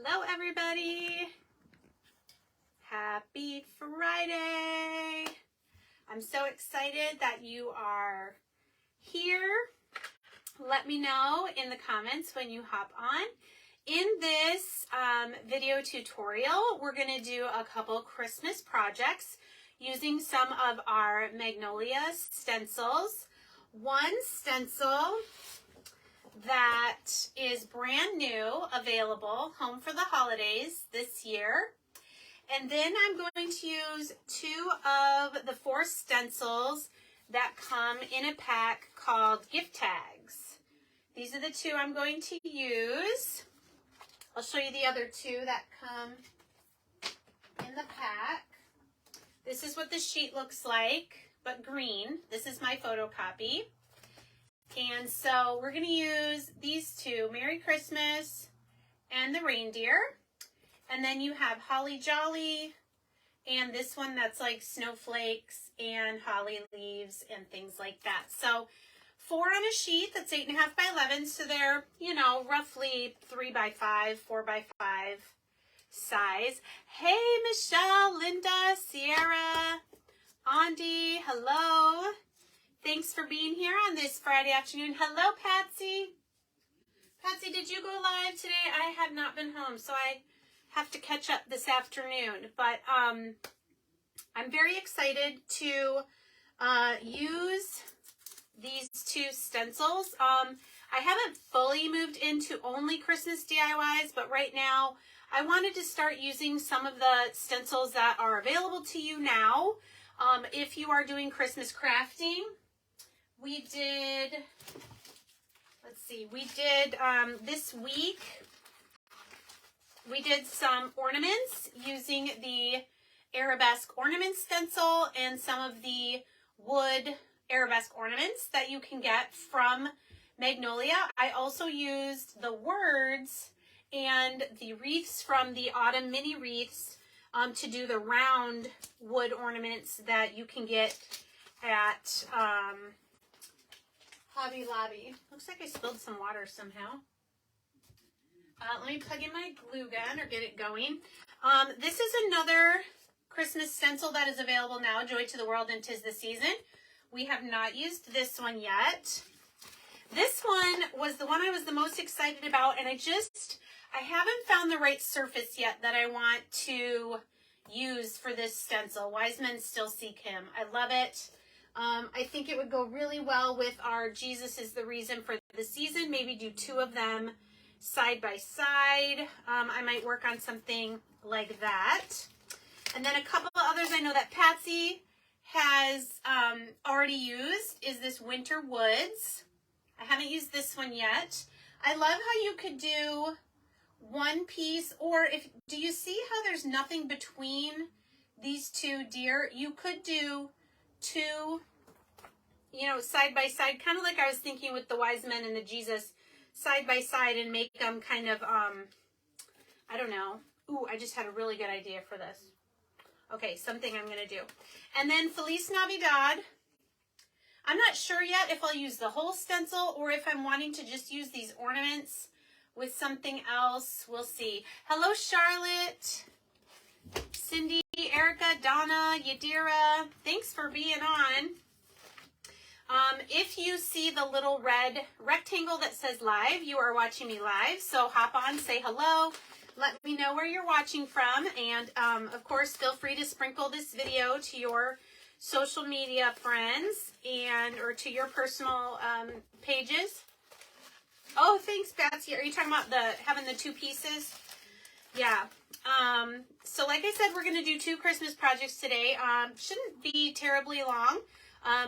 Hello, everybody. Happy Friday. I'm so excited that you are here. Let me know in the comments when you hop on. In this video tutorial, we're going to do a couple Christmas projects using some of our Magnolia stencils. One stencil that is brand new, available, home for the holidays this year. And then I'm going to use 2 of the 4 stencils that come in a pack called gift tags. These are the 2 I'm going to use. I'll show you the other 2 that come in the pack. This is what the sheet looks like, but green. This is my photocopy. And so we're going to use these 2, Merry Christmas and the reindeer. And then you have Holly Jolly and this one that's like snowflakes and holly leaves and things like that. So 4 on a sheet that's 8.5 by 11. So they're, you know, roughly 3 by 5, 4 by 5 size. Hey, Michelle, Linda, Sierra, Andy, hello. Thanks for being here on this Friday afternoon. Hello, Patsy. Patsy, did you go live today? I have not been home, so I have to catch up this afternoon. But I'm very excited to use these 2 stencils. I haven't fully moved into only Christmas DIYs, but right now I wanted to start using some of the stencils that are available to you now. If you are doing Christmas crafting, we did, let's see, this week, we did some ornaments using the arabesque ornament stencil and some of the wood arabesque ornaments that you can get from Magnolia. I also used the words and the wreaths from the autumn mini wreaths to do the round wood ornaments that you can get at Hobby Lobby. Looks like I spilled some water somehow. Let me plug in my glue gun or get it going. This is another Christmas stencil that is available now, Joy to the World and 'Tis the Season. We have not used this one yet. This one was the one I was the most excited about, and I haven't found the right surface yet that I want to use for this stencil. Wise Men Still Seek Him. I love it. I think it would go really well with our Jesus is the Reason for the Season. Maybe do 2 of them side by side. I might work on something like that. And then a couple of others I know that Patsy has already used is this Winter Woods. I haven't used this one yet. I love how you could do one piece, or do you see how there's nothing between these 2 deer? You could do 2, you know, side by side, kind of like I was thinking with the wise men and the Jesus side by side, and make them kind of, I don't know. Ooh, I just had a really good idea for this. Okay, something I'm going to do. And then Feliz Navidad. I'm not sure yet if I'll use the whole stencil or if I'm wanting to just use these ornaments with something else. We'll see. Hello, Charlotte, Cindy, Erica, Donna, Yadira. Thanks for being on. If you see the little red rectangle that says live, you are watching me live. So hop on, say hello. Let me know where you're watching from. And of course, feel free to sprinkle this video to your social media friends or to your personal pages. Oh, thanks, Patsy. Are you talking about having the 2 pieces? Yeah. So like I said, we're going to do 2 Christmas projects today. Shouldn't be terribly long.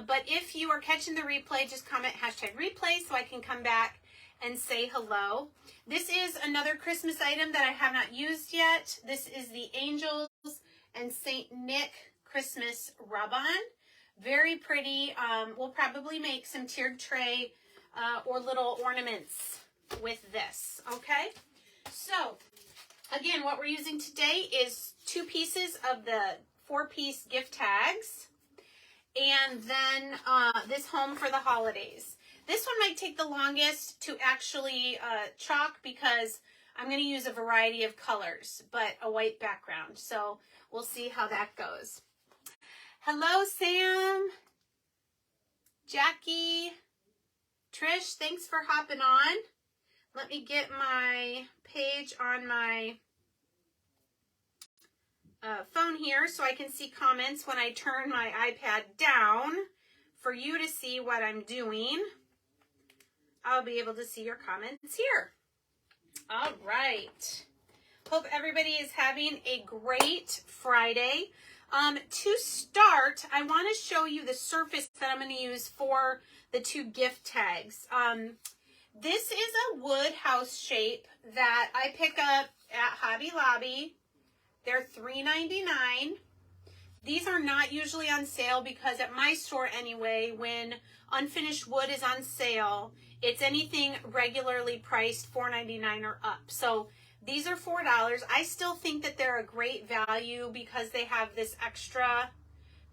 But if you are catching the replay, just comment #replay so I can come back and say hello. This is another Christmas item that I have not used yet. This is the Angels and Saint Nick Christmas rub-on. Very pretty. We'll probably make some tiered tray or little ornaments with this, okay? So, again, what we're using today is 2 pieces of the 4-piece gift tags, and then this home for the holidays. This one might take the longest to actually chalk because I'm going to use a variety of colors, but a white background. So we'll see how that goes. Hello, Sam, Jackie, Trish, thanks for hopping on. Let me get my page on my phone here so I can see comments when I turn my iPad down for you to see what I'm doing. I'll be able to see your comments here. All right. Hope everybody is having a great Friday. To start, I want to show you the surface that I'm going to use for the 2 gift tags. This is a wood house shape that I pick up at Hobby Lobby. They're $3.99. These are not usually on sale because at my store anyway, when unfinished wood is on sale, it's anything regularly priced $4.99 or up. So these are $4. I still think that they're a great value because they have this extra,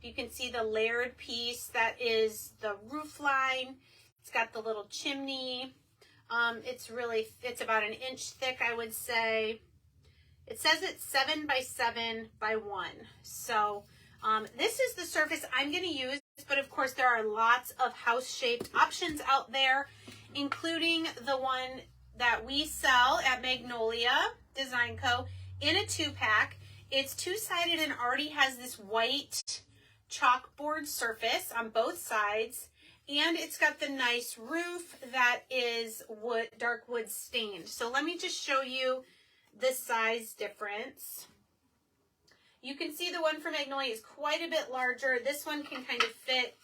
you can see the layered piece that is the roof line. It's got the little chimney. It's about an inch thick, I would say. It says it's 7 by 7 by 1. So this is the surface I'm going to use, but of course there are lots of house-shaped options out there, including the one that we sell at Magnolia Design Co. in a 2-pack. It's 2-sided and already has this white chalkboard surface on both sides, and it's got the nice roof that is wood, dark wood stained. So let me just show you the size difference. You can see the one from Magnolia is quite a bit larger. This one can kind of fit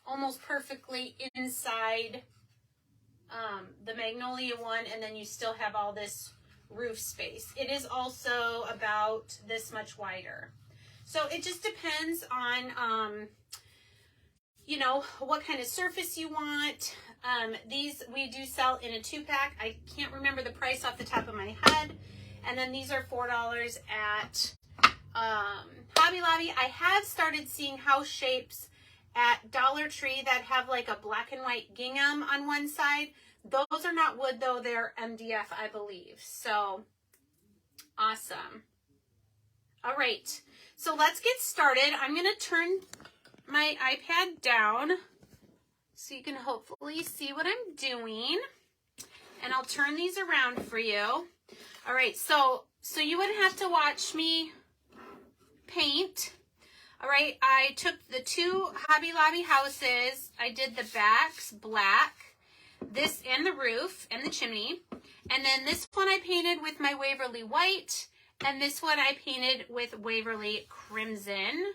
almost perfectly inside the Magnolia one, and then you still have all this roof space. It is also about this much wider. So it just depends on, you know, what kind of surface you want. These we do sell in a 2-pack. I can't remember the price off the top of my head. And then these are $4 at Hobby Lobby. I have started seeing house shapes at Dollar Tree that have like a black and white gingham on one side. Those are not wood though, they're MDF, I believe. So awesome. All right, so let's get started. I'm gonna turn my iPad down so you can hopefully see what I'm doing. And I'll turn these around for you. All right, so you wouldn't have to watch me paint. All right, I took the 2 Hobby Lobby houses. I did the backs black, this and the roof and the chimney. And then this one I painted with my Waverly white, and this one I painted with Waverly crimson.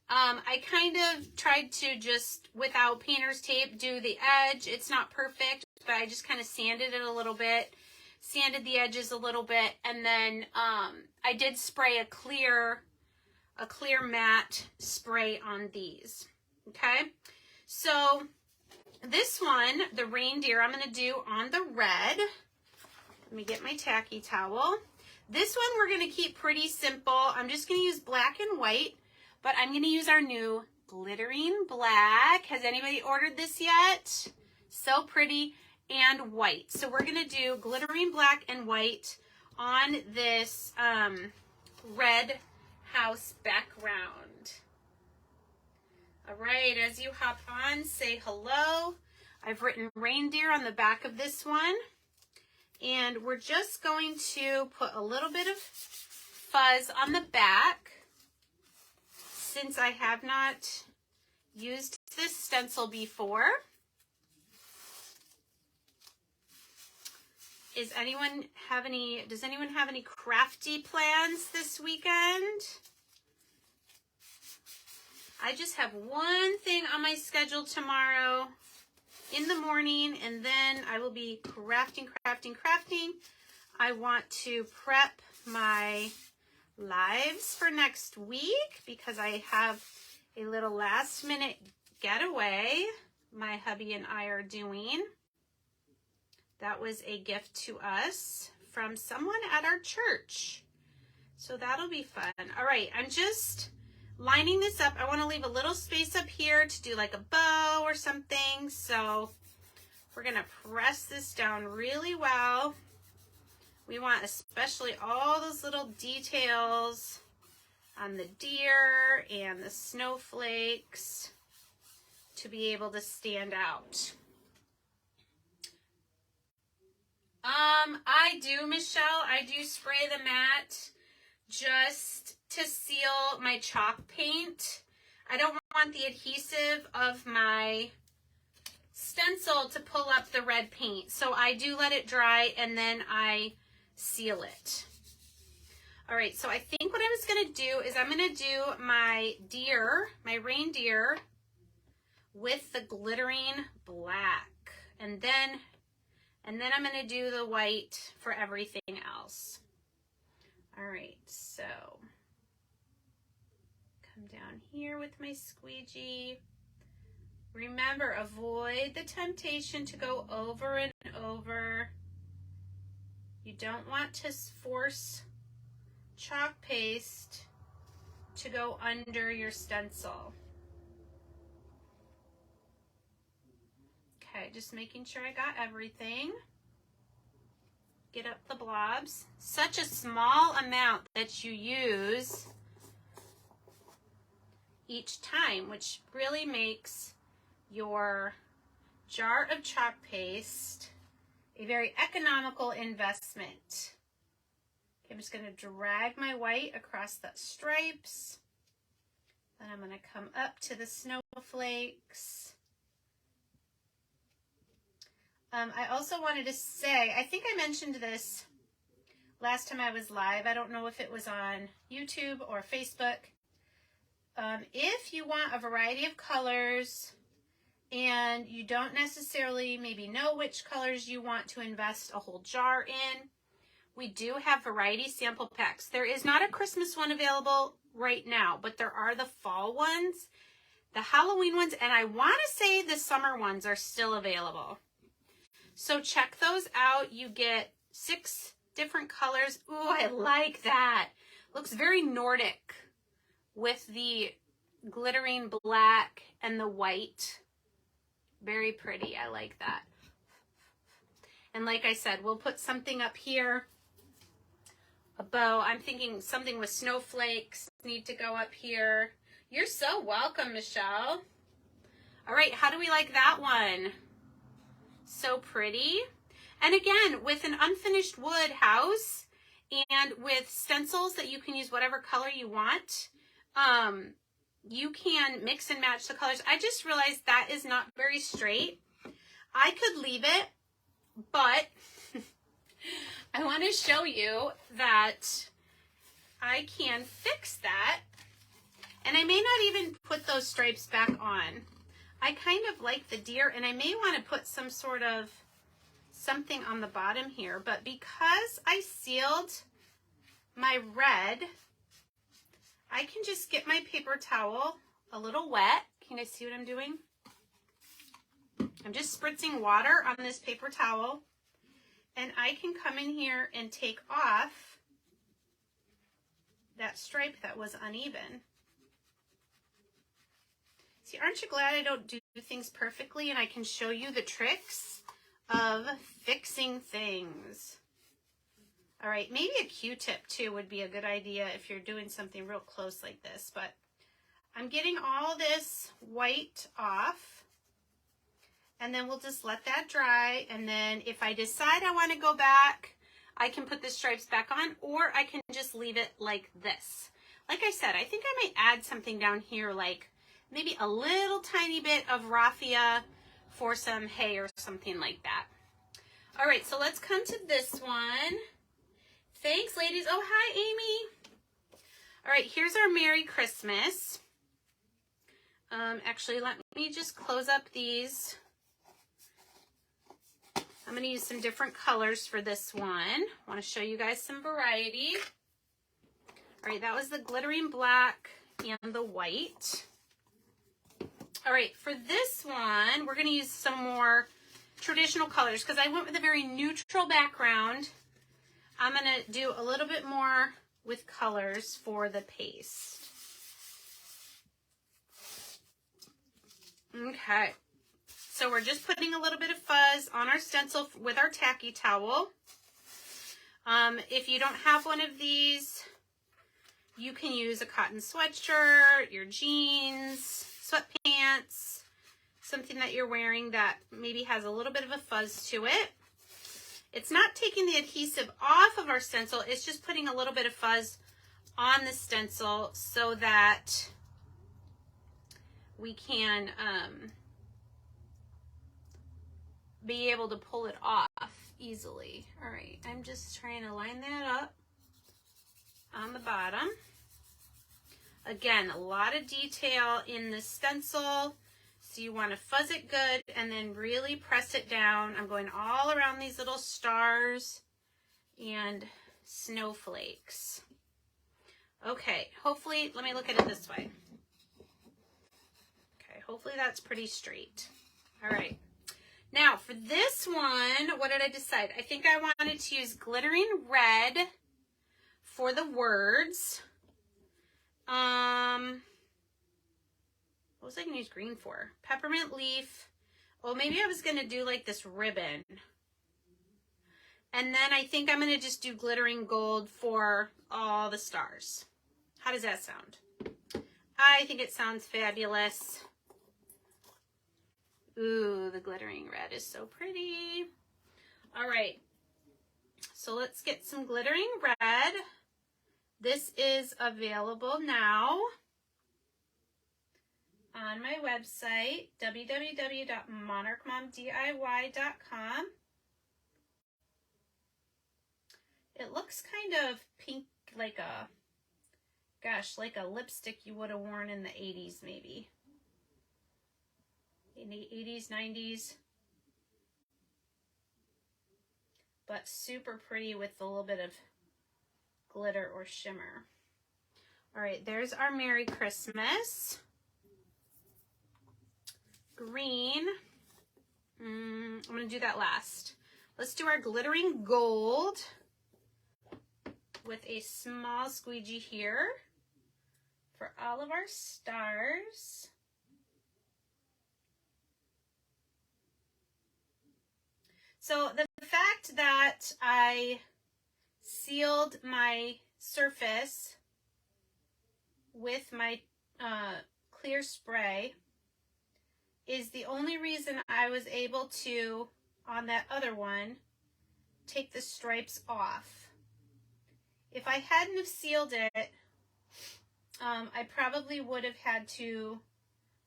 I kind of tried to just, without painter's tape, do the edge. It's not perfect, but I just kind of sanded it a little bit, sanded the edges a little bit, and then I did spray a clear matte spray on these. Okay, so this one, the reindeer, I'm going to do on the red. Let me get my tacky towel. This one we're going to keep pretty simple. I'm just going to use black and white, but I'm going to use our new glittering black. Has anybody ordered this yet? So pretty. And white. So we're going to do glittering black and white on this red house background. All right, as you hop on, say hello. I've written reindeer on the back of this one. And we're just going to put a little bit of fuzz on the back, since I have not used this stencil before. Does anyone have any crafty plans this weekend? I just have one thing on my schedule tomorrow in the morning, and then I will be crafting. I want to prep my lives for next week because I have a little last minute getaway my hubby and I are doing. That was a gift to us from someone at our church. So that'll be fun. All right, I'm just lining this up. I want to leave a little space up here to do like a bow or something. So we're going to press this down really well. We want especially all those little details on the deer and the snowflakes to be able to stand out. I do, Michelle, I do spray the mat just to seal my chalk paint. I don't want the adhesive of my stencil to pull up the red paint. So I do let it dry and then I seal it. All right, so I think what I was gonna do is I'm gonna do my deer, my reindeer with the glittering black. And then I'm gonna do the white for everything else. All right, so come down here with my squeegee. Remember, avoid the temptation to go over and over. You don't want to force chalk paste to go under your stencil. Okay, just making sure I got everything. Get up the blobs. Such a small amount that you use each time, which really makes your jar of chalk paste a very economical investment. Okay, I'm just going to drag my white across the stripes. Then I'm going to come up to the snowflakes. I also wanted to say, I think I mentioned this last time I was live. I don't know if it was on YouTube or Facebook. If you want a variety of colors and you don't necessarily maybe know which colors you want to invest a whole jar in, we do have variety sample packs. There is not a Christmas one available right now, but there are the fall ones, the Halloween ones, and I want to say the summer ones are still available. So check those out. You get 6 different colors. Ooh, I like that. Looks very Nordic with the glittering black and the white. Very pretty. I like that. And like I said, we'll put something up here. A bow. I'm thinking something with snowflakes need to go up here. You're so welcome, Michelle. All right, how do we like that one? So pretty. And again, with an unfinished wood house and with stencils that you can use whatever color you want, you can mix and match the colors. I just realized that is not very straight. I could leave it, but I want to show you that I can fix that. And I may not even put those stripes back on. I kind of like the deer, and I may want to put some sort of something on the bottom here, but because I sealed my red, I can just get my paper towel a little wet. Can you see what I'm doing? I'm just spritzing water on this paper towel, and I can come in here and take off that stripe that was uneven. See, aren't you glad I don't do things perfectly and I can show you the tricks of fixing things? All right, maybe a Q-tip too would be a good idea if you're doing something real close like this, but I'm getting all this white off, and then we'll just let that dry, and then if I decide I want to go back, I can put the stripes back on, or I can just leave it like this. Like I said, I think I might add something down here, like maybe a little tiny bit of raffia for some hay or something like that. All right, so let's come to this one. Thanks, ladies. Oh, hi, Amy. All right, here's our Merry Christmas. Actually, let me just close up these. I'm going to use some different colors for this one. I want to show you guys some variety. All right, that was the glittering black and the white. All right, for this one, we're going to use some more traditional colors because I went with a very neutral background. I'm going to do a little bit more with colors for the paste. Okay, so we're just putting a little bit of fuzz on our stencil with our tacky towel. If you don't have one of these, you can use a cotton sweatshirt, your jeans, sweatpants, something that you're wearing that maybe has a little bit of a fuzz to it. It's not taking the adhesive off of our stencil, it's just putting a little bit of fuzz on the stencil so that we can be able to pull it off easily. All right, I'm just trying to line that up on the bottom. Again, a lot of detail in the stencil, so you want to fuzz it good and then really press it down. I'm going all around these little stars and snowflakes. Okay, hopefully, let me look at it this way. Okay, hopefully that's pretty straight. All right. Now, for this one, what did I decide? I think I wanted to use glittering red for the words. What was I going to use green for? Peppermint leaf. Well, maybe I was going to do like this ribbon. And then I think I'm going to just do glittering gold for all the stars. How does that sound? I think it sounds fabulous. Ooh, the glittering red is so pretty. All right, so let's get some glittering red. This is available now on my website, www.monarchmomdiy.com. It looks kind of pink, like a, gosh, like a lipstick you would have worn in the 80s maybe. In the 80s, 90s. But super pretty with a little bit of glitter or shimmer. All right, there's our Merry Christmas. Green. I'm going to do that last. Let's do our glittering gold with a small squeegee here for all of our stars. So the fact that I sealed my surface with my clear spray is the only reason I was able to, on that other one, take the stripes off. If I hadn't have sealed it, I probably would have had to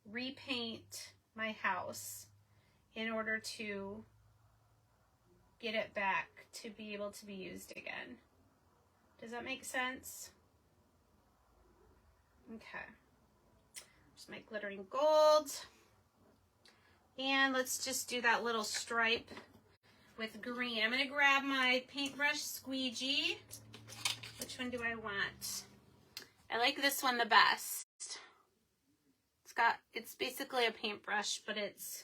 repaint my house in order to get it back to be able to be used again. Does that make sense? Okay. Just my glittering gold. And let's just do that little stripe with green. I'm going to grab my paintbrush squeegee. Which one do I want? I like this one the best. It's basically a paintbrush, but it's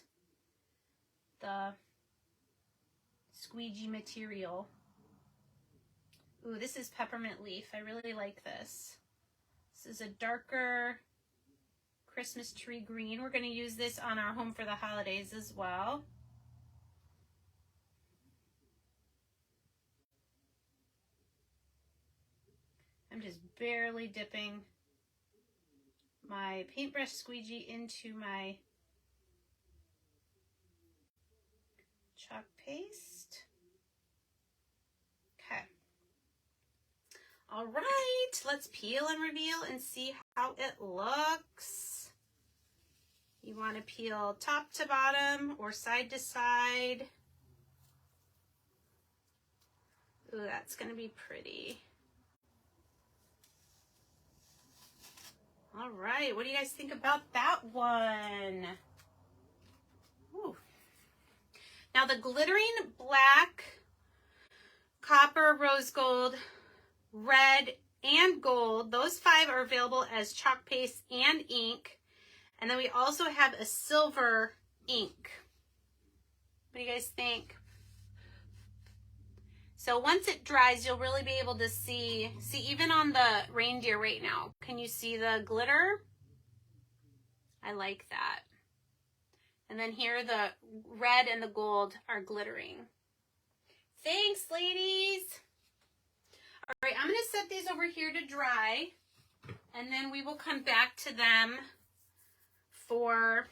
the squeegee material. Ooh, this is peppermint leaf. I really like this. This is a darker Christmas tree green. We're going to use this on our home for the holidays as well. I'm just barely dipping my paintbrush squeegee into my chalk paste. Okay. All right, let's peel and reveal and see how it looks. You want to peel top to bottom or side to side. Ooh, that's going to be pretty. All right, what do you guys think about that one? Ooh. Now the glittering black, copper, rose gold, red, and gold, those 5 are available as chalk paste and ink. And then we also have a silver ink. What do you guys think? So once it dries, you'll really be able to see even on the reindeer right now, can you see the glitter? I like that. And then here the red and the gold are glittering. Thanks, ladies. set these over here to dry, and then we will come back to them for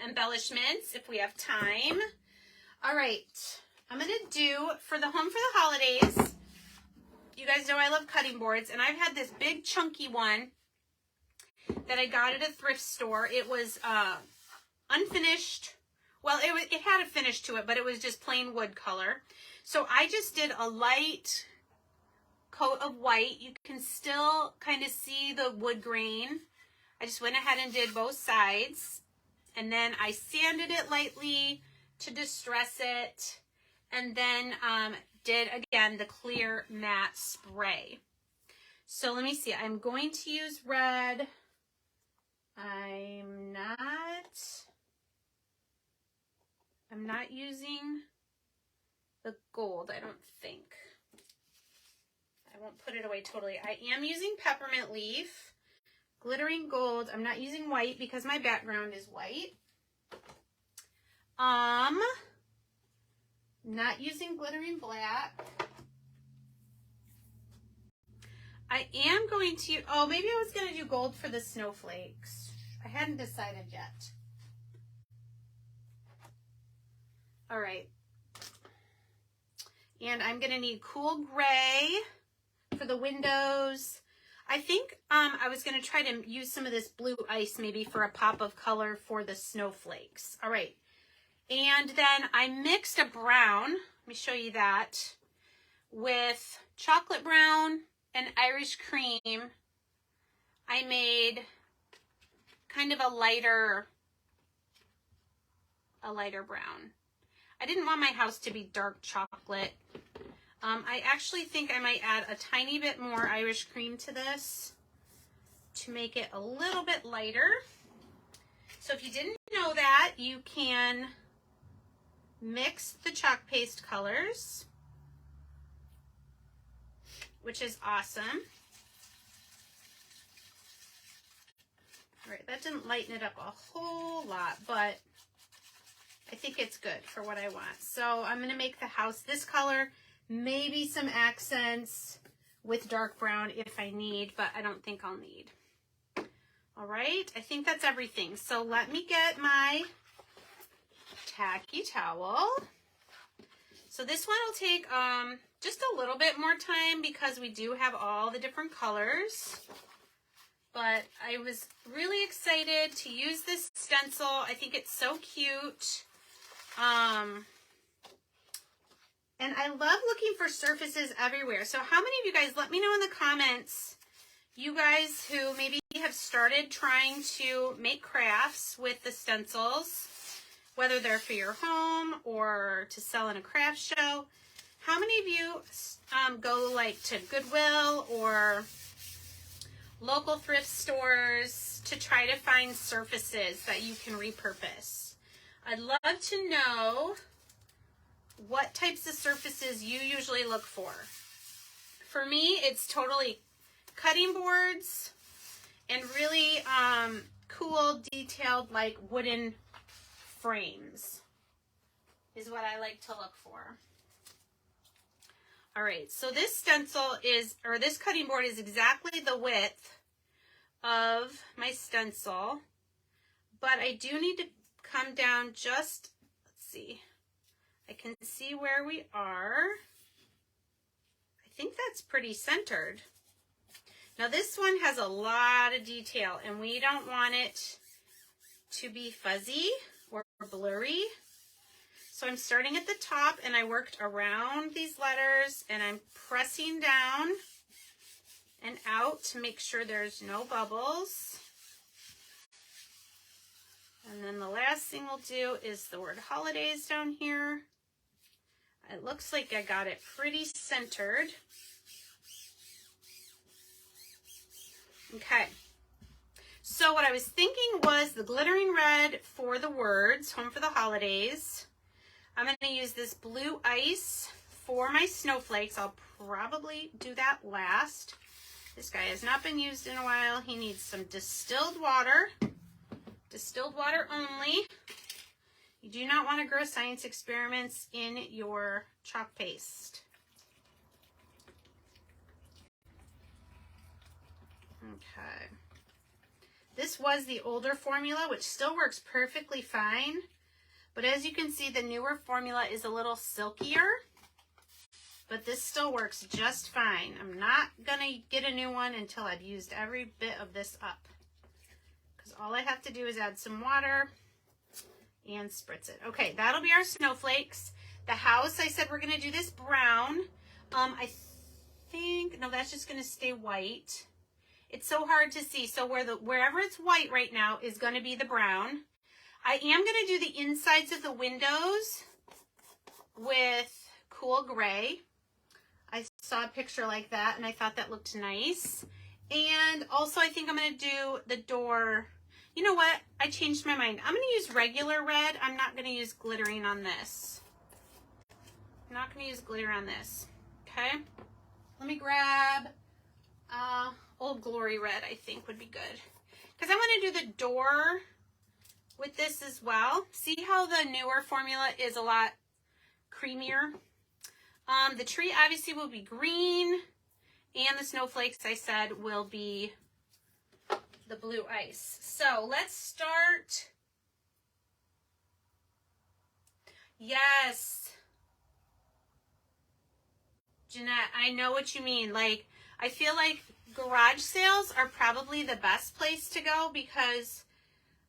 embellishments if we have time. All right, I'm gonna do for the home for the holidays. You guys know I love cutting boards, and I've had this big chunky one that I got at a thrift store. It was unfinished. Well, it had a finish to it, but it was just plain wood color. So I just did a light coat of white. You can still kind of see the wood grain. I just went ahead and did both sides. And then I sanded it lightly to distress it. And then did, again, the clear matte spray. So let me see. I'm going to use red. I'm not using the gold, I don't think. I won't put it away totally. I am using peppermint leaf, glittering gold. I'm not using white because my background is white. Not using glittering black. I am going to, oh, maybe I was going to do gold for the snowflakes. I hadn't decided yet. All right. And I'm going to need cool gray for the windows. I think I was going to try to use some of this blue ice maybe for a pop of color for the snowflakes. All right. And then I mixed a brown, let me show you that, with chocolate brown and Irish cream. I made kind of a lighter brown. I didn't want my house to be dark chocolate. I actually think I might add a tiny bit more Irish cream to this to make it a little bit lighter. So if you didn't know that, you can mix the chalk paste colors, which is awesome. All right, that didn't lighten it up a whole lot, but I think it's good for what I want. So I'm going to make the house this color, maybe some accents with dark brown if I need, but I don't think I'll need. All right, I think that's everything. So let me get my tacky towel. So this one will take just a little bit more time because we do have all the different colors. But I was really excited to use this stencil. I think it's so cute. And I love looking for surfaces everywhere. So how many of you guys, let me know in the comments, you guys who maybe have started trying to make crafts with the stencils, whether they're for your home or to sell in a craft show. How many of you go like to Goodwill or local thrift stores to try to find surfaces that you can repurpose? I'd love to know what types of surfaces you usually look for. For me, it's totally cutting boards and really cool, detailed, like wooden frames is what I like to look for. All right, so this stencil is, or this cutting board is exactly the width of my stencil, but I do need to come down just, let's see, I can see where we are. I think that's pretty centered. Now this one has a lot of detail and we don't want it to be fuzzy or blurry. So I'm starting at the top and I worked around these letters and I'm pressing down and out to make sure there's no bubbles. And then the last thing we'll do is the word holidays down here. It looks like I got it pretty centered. Okay. So what I was thinking was the glittering red for the words, home for the holidays. I'm going to use this blue ice for my snowflakes. I'll probably do that last. This guy has not been used in a while. He needs some distilled water. Distilled water only. You do not want to grow science experiments in your chalk paste. Okay. This was the older formula, which still works perfectly fine. But as you can see, the newer formula is a little silkier. But this still works just fine. I'm not going to get a new one until I've used every bit of this up. Because all I have to do is add some water and spritz it. Okay, that'll be our snowflakes. The house, I said we're going to do this brown. I think, no, that's just going to stay white. It's so hard to see. So wherever it's white right now is going to be the brown. I am going to do the insides of the windows with cool gray. I saw a picture like that and I thought that looked nice. And also I think I'm going to do the door. You know what? I changed my mind. I'm going to use regular red. I'm not going to use glittering on this. I'm not going to use glitter on this. Okay. Let me grab Old Glory red, I think would be good. Because I want to do the door with this as well. See how the newer formula is a lot creamier? The tree obviously will be green, and the snowflakes, I said, will be the blue ice. So let's start. Yes. Jeanette, I know what you mean. Like, I feel like garage sales are probably the best place to go because,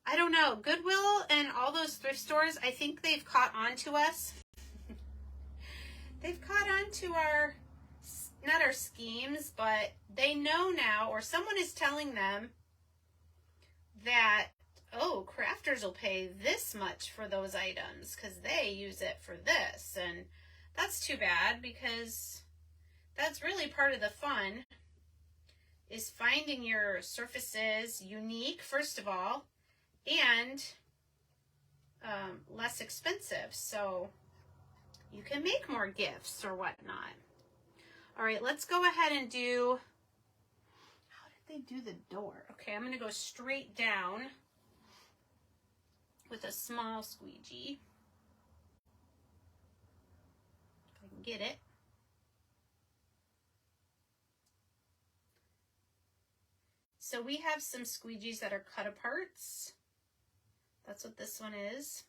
I don't know, Goodwill and all those thrift stores, I think they've caught on to us. They've caught on to our, not our schemes, but they know now, or someone is telling them that, oh, crafters will pay this much for those items because they use it for this. And that's too bad because that's really part of the fun, is finding your surfaces unique, first of all, and less expensive. So you can make more gifts or whatnot. All right, let's go ahead and do, how did they do the door? Okay, I'm gonna go straight down with a small squeegee. If I can get it. So we have some squeegees that are cut aparts. That's what this one is.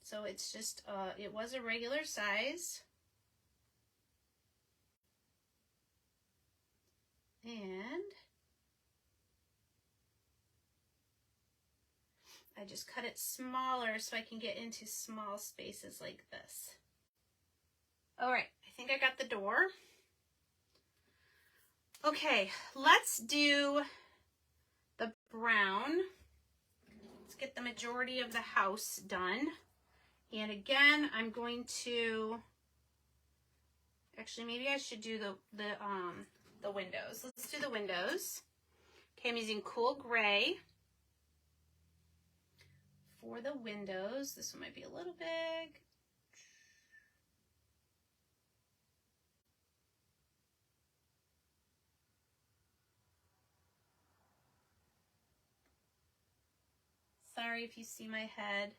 So it's just, it was a regular size. And I just cut it smaller so I can get into small spaces like this. All right, I think I got the door. Okay, let's do the brown. Let's get the majority of the house done. And again, I'm going to, actually maybe I should do the windows. Let's do the windows. Okay, I'm using cool gray for the windows. This one might be a little big. Sorry if you see my head.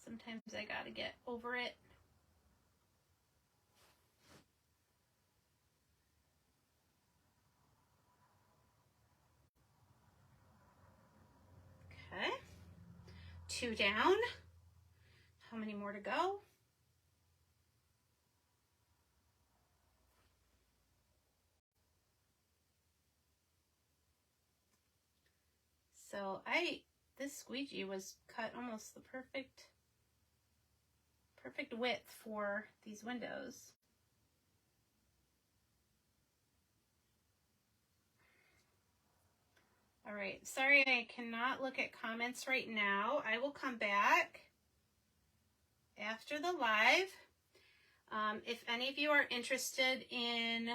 Sometimes I gotta get over it. Okay. 2 down. How many more to go? So this squeegee was cut almost the perfect width for these windows. All right, sorry I cannot look at comments right now. I will come back after the live. If any of you are interested in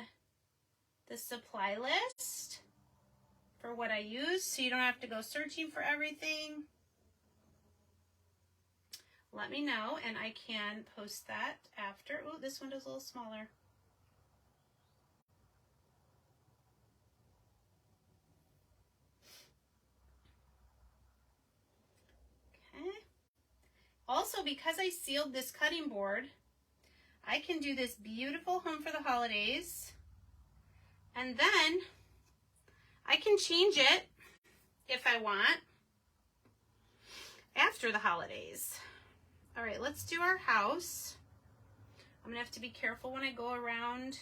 the supply list for what I use, so you don't have to go searching for everything, let me know and I can post that after. Oh, this window's a little smaller. Okay. Also, because I sealed this cutting board, I can do this beautiful home for the holidays And then I can change it if I want after the holidays. All right, let's do our house. I'm gonna have to be careful when I go around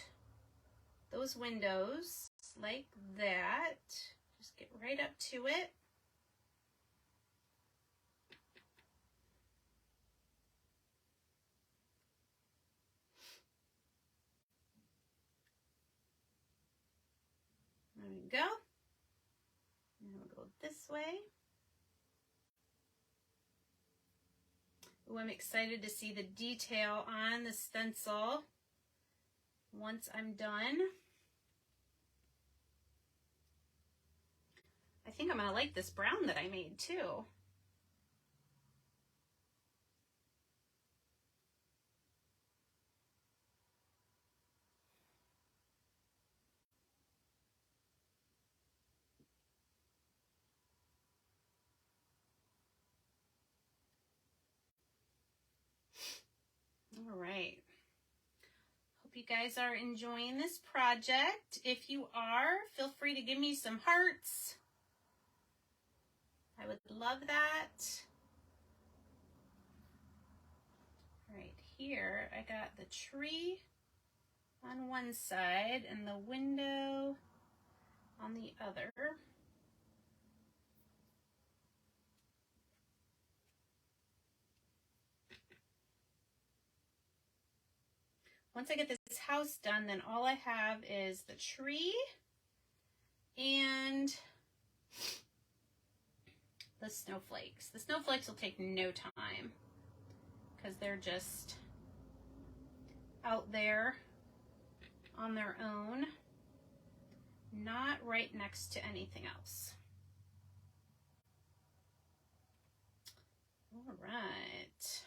those windows like that. Just get right up to it. There we go. And we'll go this way. Ooh, I'm excited to see the detail on the stencil once I'm done. I think I'm gonna like this brown that I made too. All right. Hope you guys are enjoying this project. If you are, feel free to give me some hearts. I would love that. Right here, I got the tree on one side and the window on the other. Once I get this house done, then all I have is the tree and the snowflakes. The snowflakes will take no time because they're just out there on their own, not right next to anything else. All right,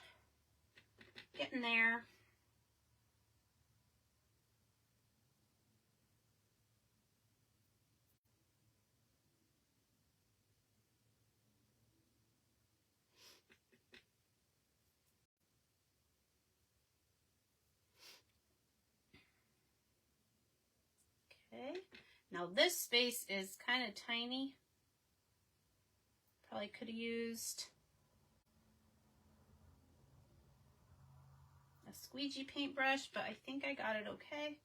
getting there. Okay, now this space is kind of tiny. Probably could have used a squeegee paintbrush, but I think I got it okay.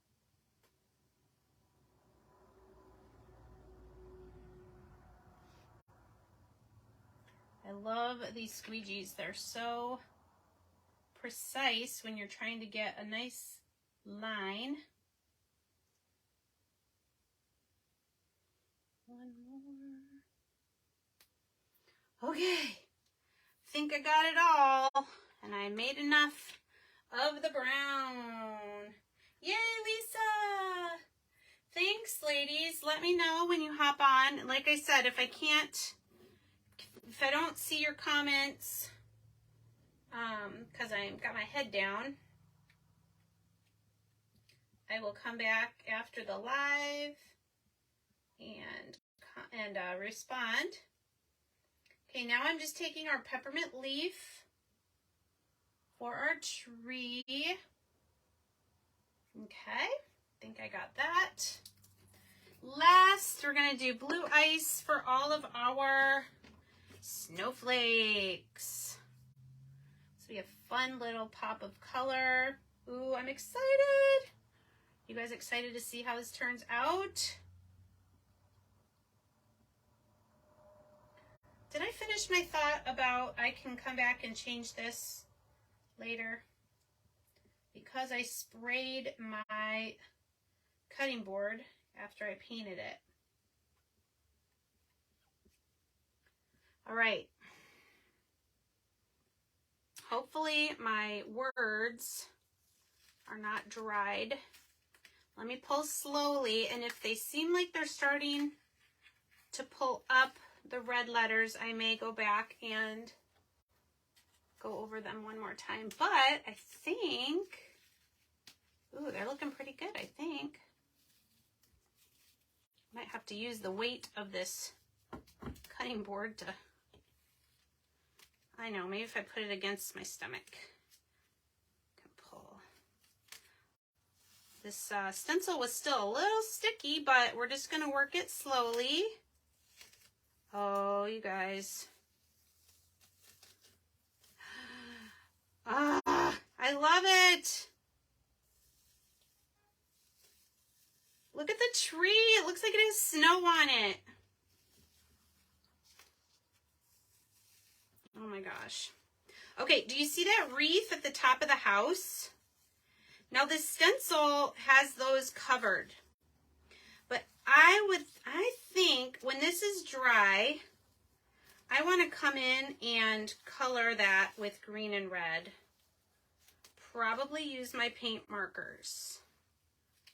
I love these squeegees. They're so precise when you're trying to get a nice line. One more. Okay, think I got it all, and I made enough of the brown. Yay, Lisa! Thanks, ladies. Let me know when you hop on. Like I said, if I don't see your comments, because I've got my head down, I will come back after the live and respond. Okay, now I'm just taking our peppermint leaf for our tree. Okay, I think I got that. Last, we're gonna do blue ice for all of our snowflakes. So we have fun little pop of color. Ooh, I'm excited. You guys excited to see how this turns out? Did I finish my thought about I can come back and change this later? Because I sprayed my cutting board after I painted it. All right. Hopefully my words are not dried. Let me pull slowly, and if they seem like they're starting to pull up the red letters, I may go back and go over them one more time. But I think, ooh, they're looking pretty good, I think. Might have to use the weight of this cutting board to, I know, maybe if I put it against my stomach, I can pull. This stencil was still a little sticky, but we're just going to work it slowly. Oh, you guys. Ah, I love it. Look at the tree. It looks like it has snow on it. Oh my gosh. Okay, do you see that wreath at the top of the house? Now this stencil has those covered. But I think when this is dry, I want to come in and color that with green and red. Probably use my paint markers.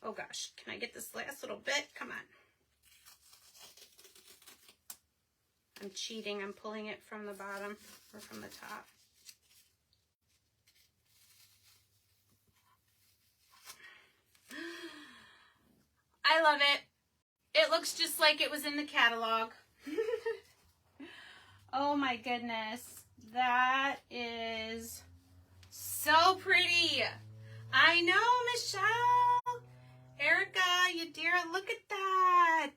Oh gosh, can I get this last little bit? Come on. I'm cheating, I'm pulling it from the bottom or from the top. I love it. It looks just like it was in the catalog. Oh my goodness. That is so pretty. I know, Michelle. Erica, you dear, look at that.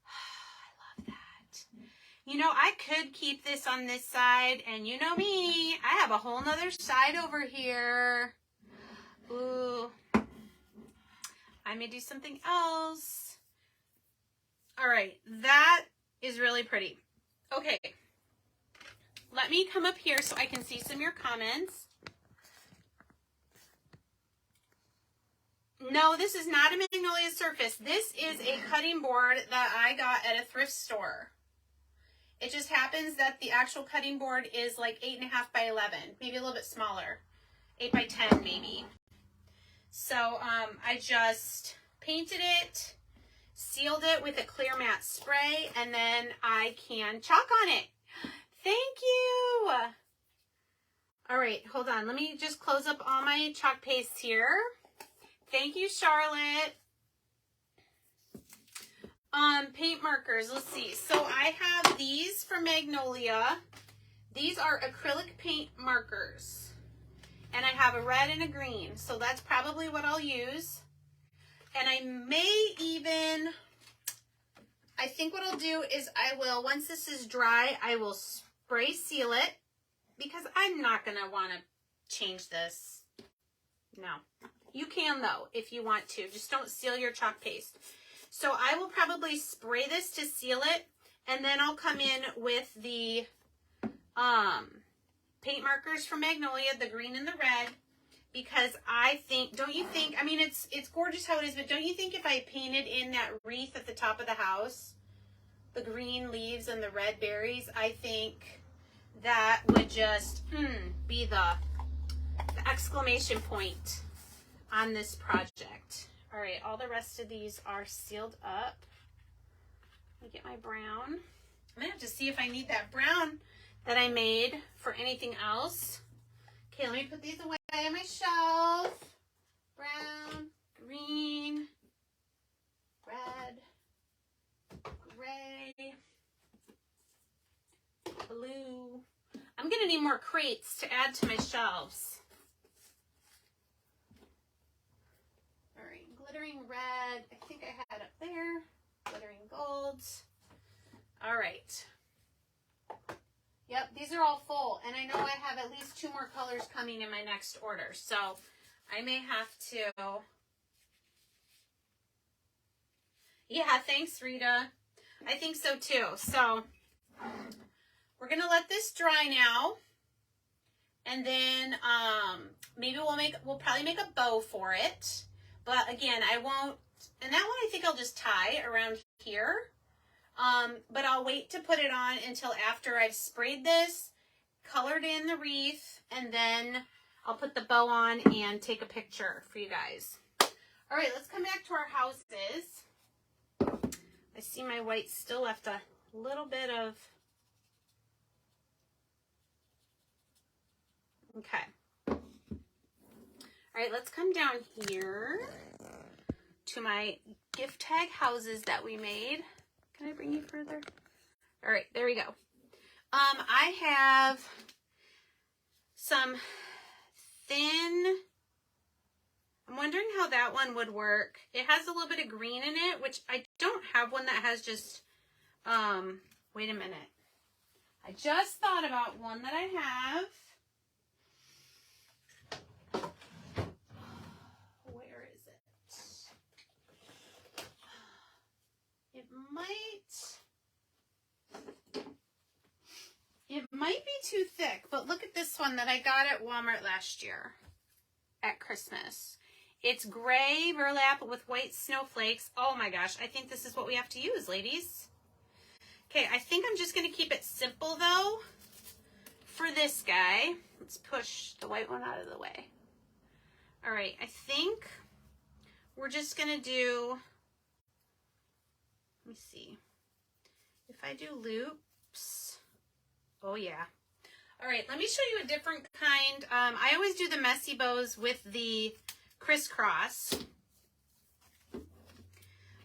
I love that. You know, I could keep this on this side, and you know me, I have a whole nother side over here. Ooh. I may do something else. All right, that is really pretty. Okay, let me come up here so I can see some of your comments. No, this is not a magnolia surface. This is a cutting board that I got at a thrift store. It just happens that the actual cutting board is like 8.5 by 11, maybe a little bit smaller, 8 by 10 maybe. So I just painted it, sealed it with a clear matte spray, and then I can chalk on it. Thank you. All right, hold on. Let me just close up all my chalk paste here. Thank you, Charlotte. Paint markers, let's see. So I have these from Magnolia. These are acrylic paint markers. And I have a red and a green, so that's probably what I'll use. And I may even, I think what I'll do is I will, once this is dry, I will spray seal it, because I'm not going to want to change this. No. You can though, if you want to. Just don't seal your chalk paste. So I will probably spray this to seal it, and then I'll come in with the paint markers from Magnolia, the green and the red, because I think, don't you think, I mean, it's gorgeous how it is, but don't you think if I painted in that wreath at the top of the house, the green leaves and the red berries, I think that would just be the exclamation point on this project. All right, all the rest of these are sealed up. Let me get my brown. I'm gonna have to see if I need that brown that I made for anything else. Okay, let me put these away on my shelf. Brown, green, red, gray, blue. I'm gonna need more crates to add to my shelves. All right, glittering red, I think I had up there. Glittering golds. All right. Yep, these are all full, and I know I have at least 2 more colors coming in my next order, so I may have to. Yeah, thanks, Rita. I think so too. So we're gonna let this dry now, and then maybe we'll probably make a bow for it. But again, I won't. And that one I think I'll just tie around here. But I'll wait to put it on until after I've sprayed this, colored in the wreath, and then I'll put the bow on and take a picture for you guys. All right, let's come back to our houses. I see my white still left a little bit of, okay. All right, let's come down here to my gift tag houses that we made. Can I bring you further? All right, there we go. I have some thin, that one would work. It has a little bit of green in it, which I don't have one that has just, wait a minute. I just thought about one that I have. Where is it? It might be too thick, but look at this one that I got at Walmart last year at Christmas. It's gray burlap with white snowflakes. Oh my gosh, I think this is what we have to use, ladies. Okay, I think I'm just going to keep it simple though for this guy. Let's push the white one out of the way. All right, I think we're just going to do, let me see, if I do loops, oh yeah. All right, let me show you a different kind. I always do the messy bows with the crisscross,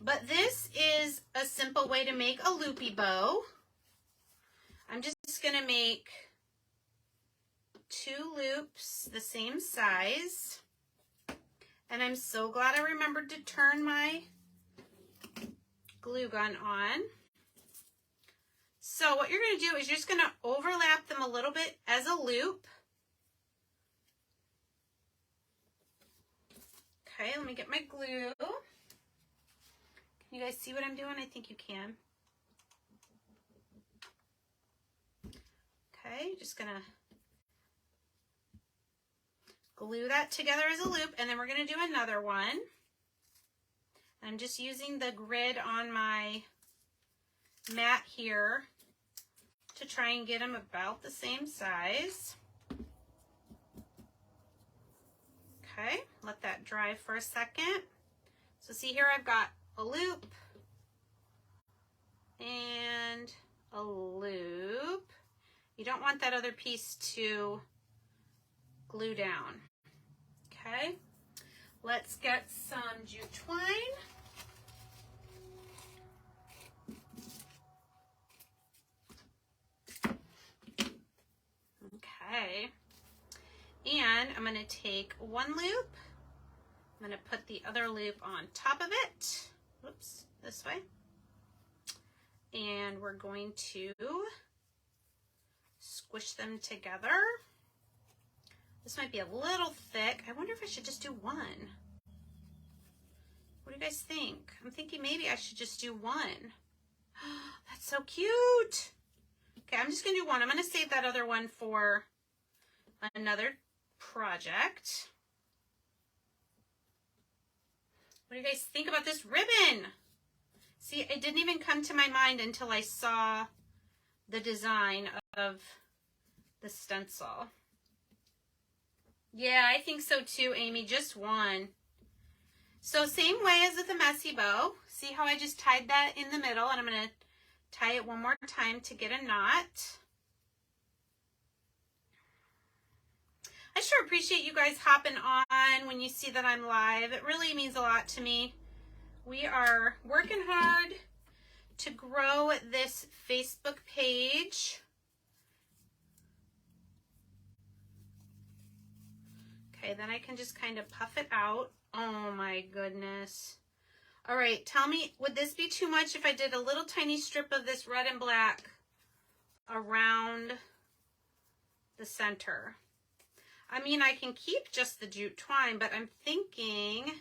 but this is a simple way to make a loopy bow. I'm just gonna make 2 loops the same size, and I'm so glad I remembered to turn my glue gun on. So what you're going to do is you're just going to overlap them a little bit as a loop. Okay, let me get my glue. Can you guys see what I'm doing? I think you can. Okay, just going to glue that together as a loop, and then we're going to do another one. I'm just using the grid on my mat here to try and get them about the same size. Okay, let that dry for a second. So see here, I've got a loop and a loop. You don't want that other piece to glue down. Okay, let's get some jute twine. Okay, and I'm going to take one loop, I'm going to put the other loop on top of it, whoops, this way, and we're going to squish them together. This might be a little thick. I wonder if I should just do one. What do you guys think? I'm thinking maybe I should just do one. That's so cute. Okay, I'm just going to do one. I'm going to save that other one for another project. What do you guys think about this ribbon? See, it didn't even come to my mind until I saw the design of the stencil. Yeah, I think so too, Amy. Just one. So same way as with the messy bow. See how I just tied that in the middle, and I'm going to tie it one more time to get a knot. I sure appreciate you guys hopping on when you see that I'm live. It really means a lot to me. We are working hard to grow this Facebook page. Okay, then I can just kind of puff it out. Oh my goodness. All right, tell me, would this be too much if I did a little tiny strip of this red and black around the center? I mean, I can keep just the jute twine, but I'm thinking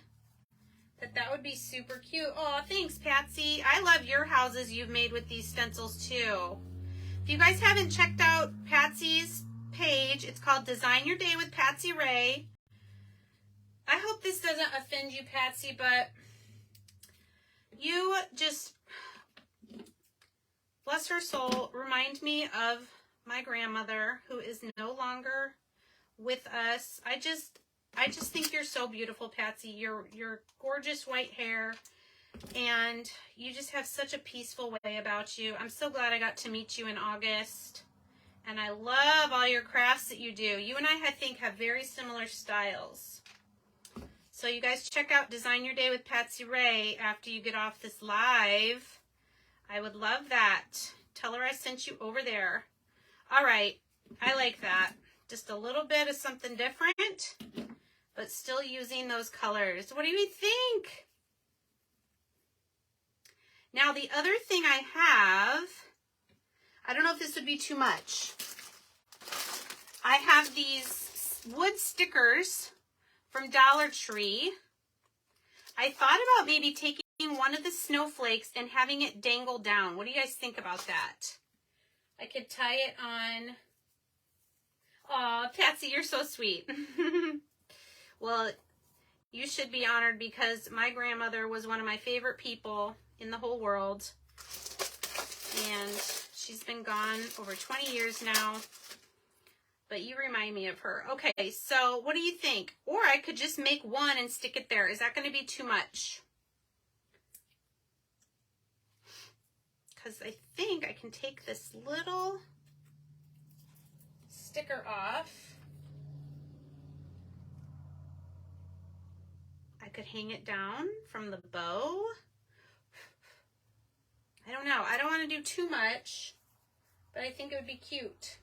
that that would be super cute. Oh, thanks, Patsy. I love your houses you've made with these stencils too. If you guys haven't checked out Patsy's page, it's called Design Your Day with Patsy Ray. I hope this doesn't offend you, Patsy, but you just, bless her soul, remind me of my grandmother who is no longer with us. I just think you're so beautiful, Patsy. Your gorgeous white hair, and you just have such a peaceful way about you. I'm so glad I got to meet you in August, and I love all your crafts that you do. You and I think have very similar styles. So you guys check out Design Your Day with Patsy Ray after you get off this live. I would love that. Tell her I sent you over there. All right, I like that. Just a little bit of something different, but but still using those colors. What do you think? Now, the other thing I have, I don't know if this would be too much. I have these wood stickers from Dollar Tree. I thought about maybe taking one of the snowflakes and having it dangle down. What do you guys think about that? I could tie it on. Aw, Patsy, you're so sweet. Well, you should be honored because my grandmother was one of my favorite people in the whole world. And she's been gone over 20 years now. But you remind me of her. Okay, so what do you think? Or I could just make one and stick it there. Is that going to be too much? Because I think I can take this little sticker off. I could hang it down from the bow. I don't know. I don't want to do too much, but I think it would be cute.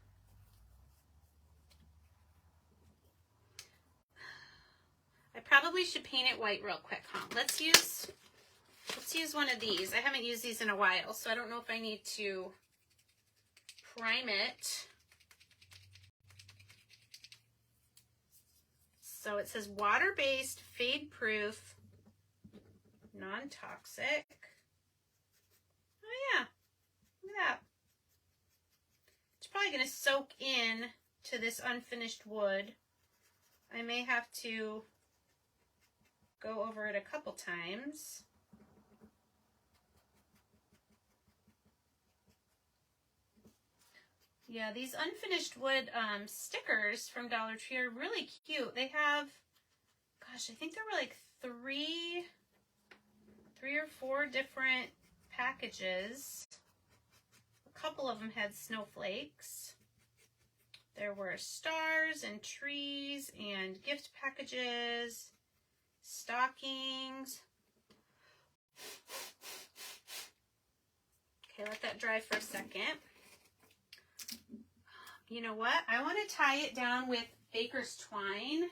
I probably should paint it white real quick, huh? Let's use one of these. I haven't used these in a while, so I don't know if I need to prime it. So it says water-based, fade-proof, non-toxic. Oh yeah, look at that. It's probably going to soak in to this unfinished wood. I may have to go over it a couple times. Yeah, these unfinished wood stickers from Dollar Tree are really cute. They have, gosh, I think there were like three or four different packages. A couple of them had snowflakes. There were stars and trees and gift packages, stockings. Okay, let that dry for a second. You know what? I want to tie it down with baker's twine.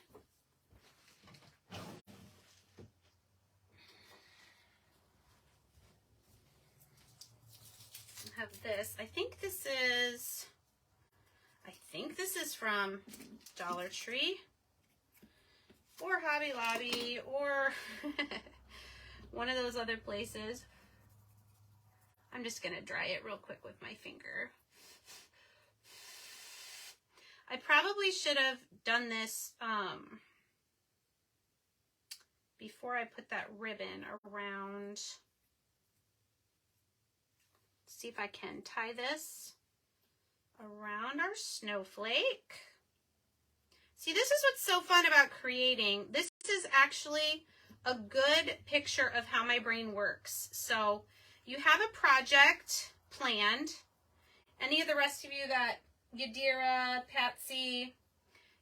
I have this. I think this is from Dollar Tree or Hobby Lobby or one of those other places. I'm just going to dry it real quick with my finger. I probably should have done this before I put that ribbon around. See if I can tie this around our snowflake. See, this is what's so fun about creating. This is actually a good picture of how my brain works. So you have a project planned. Any of the rest of you that Yadira, Patsy,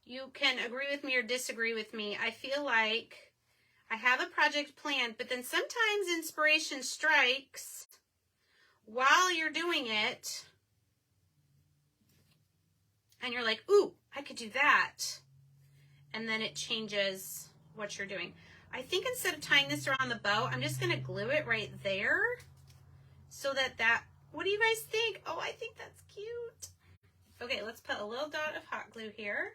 you can agree with me or disagree with me. I feel like I have a project planned, but then sometimes inspiration strikes while you're doing it, and you're like, ooh, I could do that. And then it changes what you're doing. I think instead of tying this around the bow, I'm just going to glue it right there so that, what do you guys think? Oh, I think that's cute. Okay, let's put a little dot of hot glue here.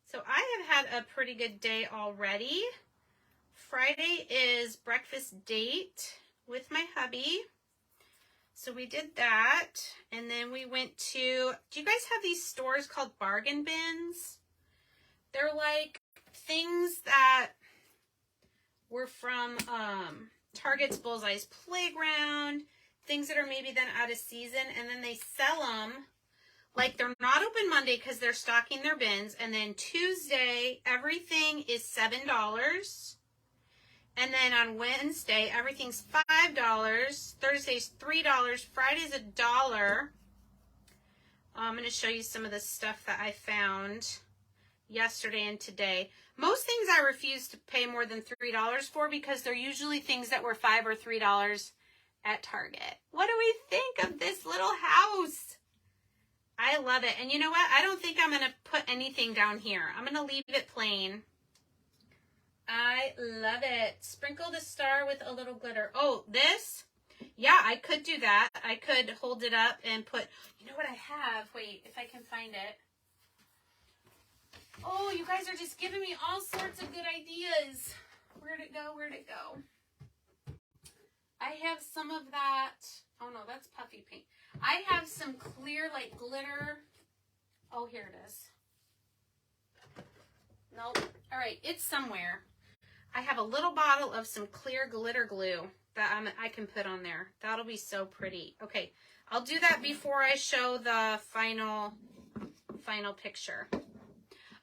So I have had a pretty good day already. Friday is breakfast date with my hubby. So we did that. And then we went to, do you guys have these stores called bargain bins? They're like things that were from Target's Bullseye's Playground, things that are maybe then out of season, and then they sell them like they're not open Monday because they're stocking their bins, and then Tuesday everything is $7, and then on Wednesday everything's $5, Thursday's $3, Friday's $1. I'm going to show you some of the stuff that I found yesterday and today. Most things I refuse to pay more than $3 for because they're usually things that were $5 or $3 at Target. What do we think of this little house? I love it. And you know what? I don't think I'm going to put anything down here. I'm going to leave it plain. I love it. Sprinkle the star with a little glitter. Oh, this? Yeah, I could do that. I could hold it up and put, you know what I have? Wait, if I can find it. Oh, you guys are just giving me all sorts of good ideas. Where'd it go? Where'd it go? I have some of that. Oh no, that's puffy paint. I have some clear, like glitter. Oh, here it is. Nope. All right, it's somewhere. I have a little bottle of some clear glitter glue that I can put on there. That'll be so pretty. Okay, I'll do that before I show the final picture.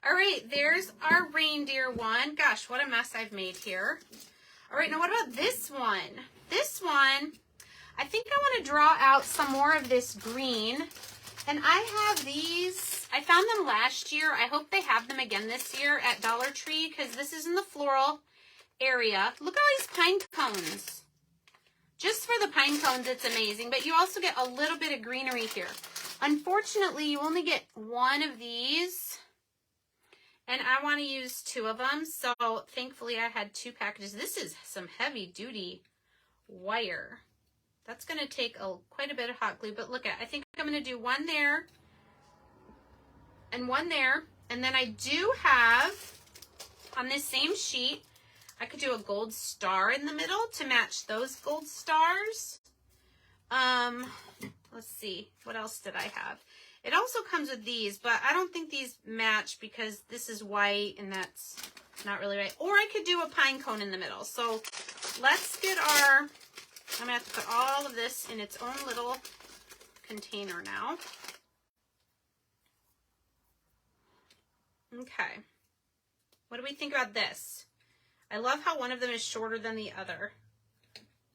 All right, there's our reindeer one. Gosh, what a mess I've made here. All right, now what about this one? This one, I think I want to draw out some more of this green. And I have these, I found them last year. I hope they have them again this year at Dollar Tree because this is in the floral area. Look at all these pine cones. Just for the pine cones, it's amazing. But you also get a little bit of greenery here. Unfortunately, you only get one of these. And I want to use 2 of them. So thankfully, I had 2 packages. This is some heavy duty wire. That's going to take quite a bit of hot glue, but look at, I think I'm going to do one there and one there. And then I do have on this same sheet, I could do a gold star in the middle to match those gold stars. Let's see, what else did I have? It also comes with these, but I don't think these match because this is white and that's not really right. Or I could do a pine cone in the middle. So let's get our, I'm going to have to put all of this in its own little container now. Okay. What do we think about this? I love how one of them is shorter than the other.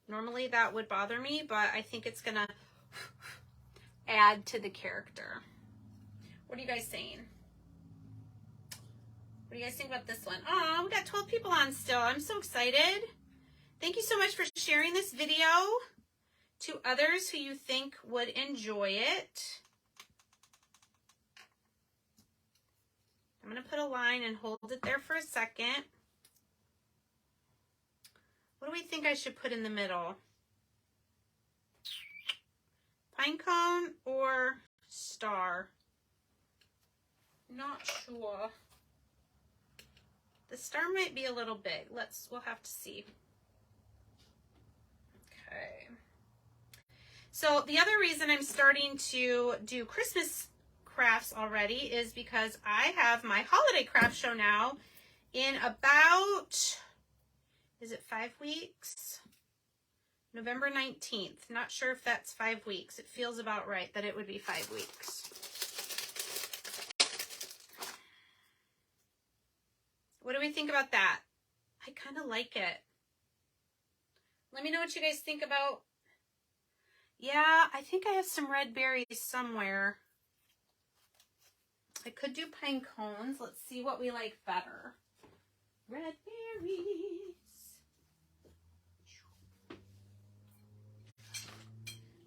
Normally that would bother me, but I think it's going to add to the character. What are you guys saying? What do you guys think about this one? Oh, we got 12 people on still. I'm so excited. Thank you so much for sharing this video to others who you think would enjoy it. I'm going to put a line and hold it there for a second. What do we think I should put in the middle? Pine cone or star? Not sure. The star might be a little big. We'll have to see. Okay. So the other reason I'm starting to do Christmas crafts already is because I have my holiday craft show now in about, is it 5 weeks? November 19th. Not sure if that's 5 weeks. It feels about right that it would be 5 weeks. What do we think about that? I kind of like it. Let me know what you guys think about. Yeah, I think I have some red berries somewhere. I could do pine cones. Let's see what we like better. Red berries.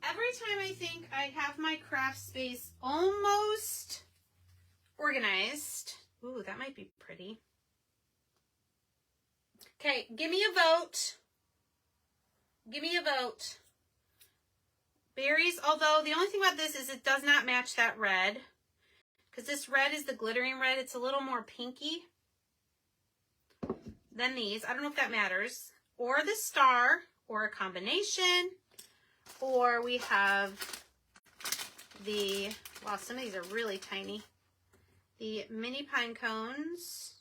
Every time I think I have my craft space almost organized. Ooh, that might be pretty. Okay, give me a vote. Give me a vote. Berries, although the only thing about this is it does not match that red. Because this red is the glittering red. It's a little more pinky than these. I don't know if that matters. Or the star, or a combination. Or we have the, wow, some of these are really tiny. The mini pine cones.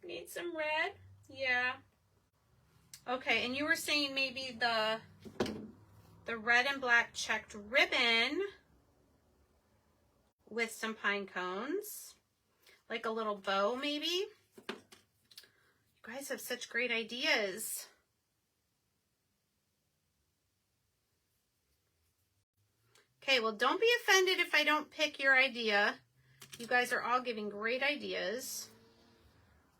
Need some red? Yeah. Okay, and you were saying maybe the red and black checked ribbon with some pine cones. Like a little bow, maybe. You guys have such great ideas. Okay, well, don't be offended if I don't pick your idea. You guys are all giving great ideas.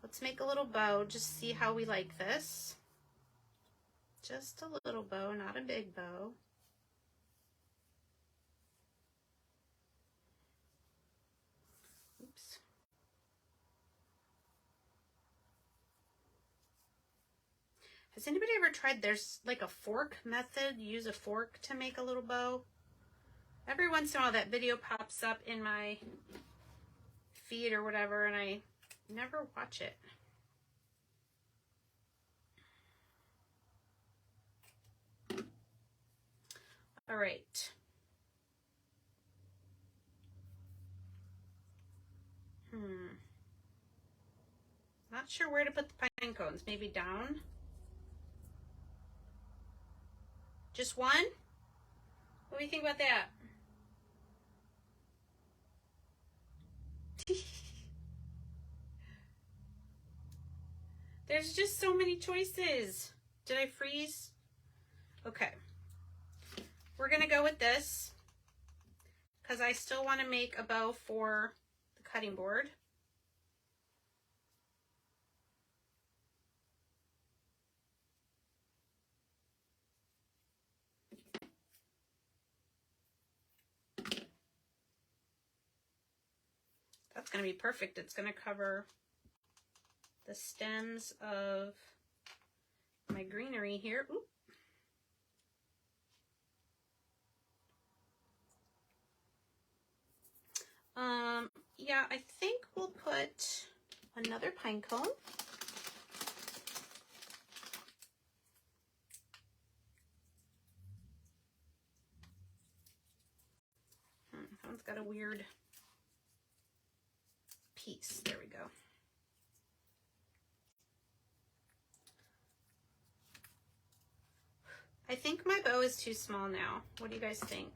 Let's make a little bow, just see how we like this. Just a little bow, not a big bow. Oops. Has anybody ever tried, there's like a fork method, use a fork to make a little bow? Every once in a while that video pops up in my feed or whatever, and I never watch it. All right. Not sure where to put the pine cones. Maybe down? Just one? What do you think about that? There's just so many choices. Did I freeze? Okay. We're going to go with this because I still want to make a bow for the cutting board. That's going to be perfect. It's going to cover the stems of my greenery here. Oop. Yeah, I think we'll put another pine cone. That one's got a weird piece. There we go. I think my bow is too small now. What do you guys think?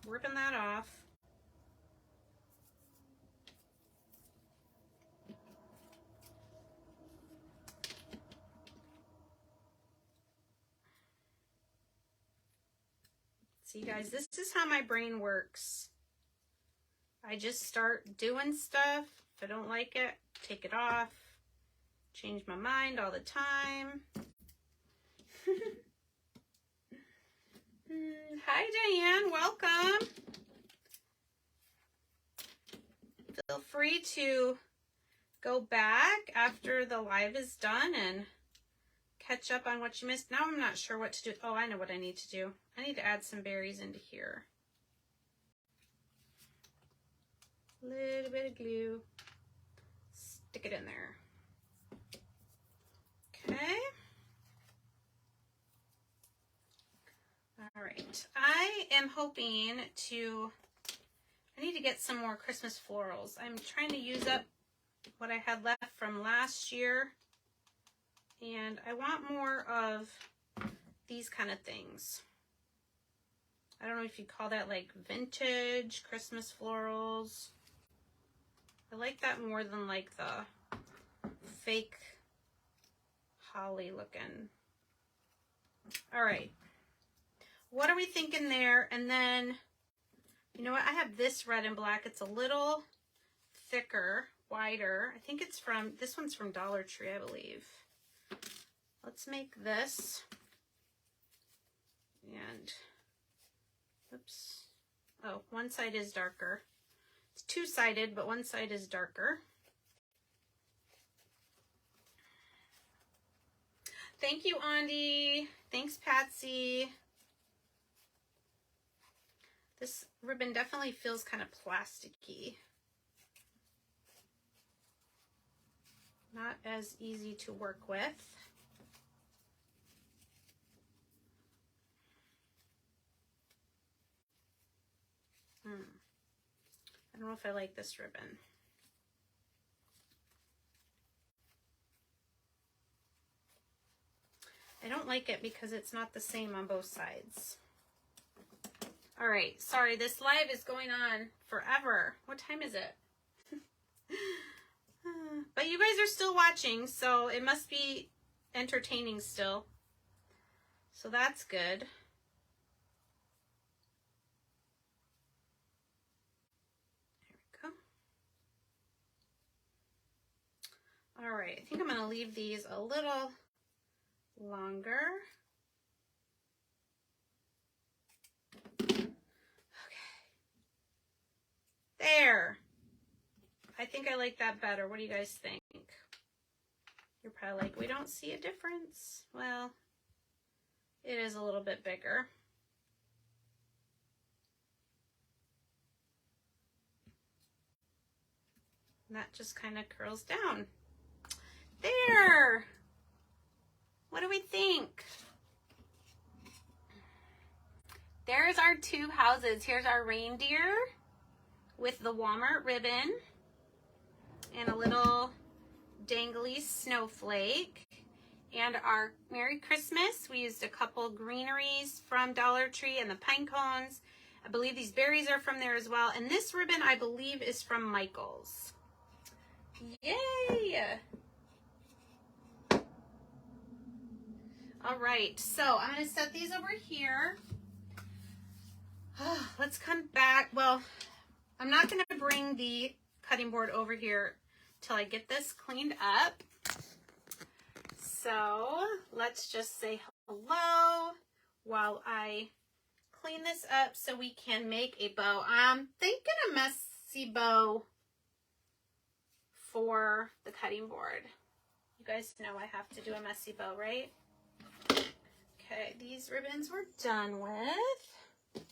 Ripping that off. See, guys, this is how my brain works. I just start doing stuff. If I don't like it, take it off. Change my mind all the time. Hi, Diane. Welcome. Feel free to go back after the live is done and catch up on what you missed. Now I'm not sure what to do. Oh, I know what I need to do. I need to add some berries into here. A little bit of glue. Stick it in there. Okay. All right. I am hoping to, I need to get some more Christmas florals. I'm trying to use up what I had left from last year. And I want more of these kind of things. I don't know if you call that like vintage Christmas florals. I like that more than like the fake holly looking. All right. What are we thinking there? And then, you know what? I have this red and black. It's a little thicker, wider. I think it's from, this one's from Dollar Tree, I believe. Let's make this. And, oops. Oh, one side is darker. It's two-sided, but one side is darker. Thank you, Andy. Thanks, Patsy. This ribbon definitely feels kind of plasticky. Not as easy to work with. I don't know if I like this ribbon. I don't like it because it's not the same on both sides. All right, sorry, this live is going on forever. What time is it? But you guys are still watching, so it must be entertaining still. So that's good. All right, I think I'm going to leave these a little longer. Okay. think I like that better. What do you guys think? You're probably like, we don't see a difference. Well, it is a little bit bigger. And that just kind of curls down. There! What do we think? There's our two houses. Here's our reindeer with the Walmart ribbon and a little dangly snowflake. And our Merry Christmas, we used a couple greeneries from Dollar Tree and the pine cones. I believe these berries are from there as well. And this ribbon, I believe, is from Michael's. Yay! All right, so I'm going to set these over here. Let's come back. Well, I'm not going to bring the cutting board over here till I get this cleaned up. So let's just say hello while I clean this up so we can make a bow. I'm thinking a messy bow for the cutting board. You guys know I have to do a messy bow, right? Okay, these ribbons we're done with.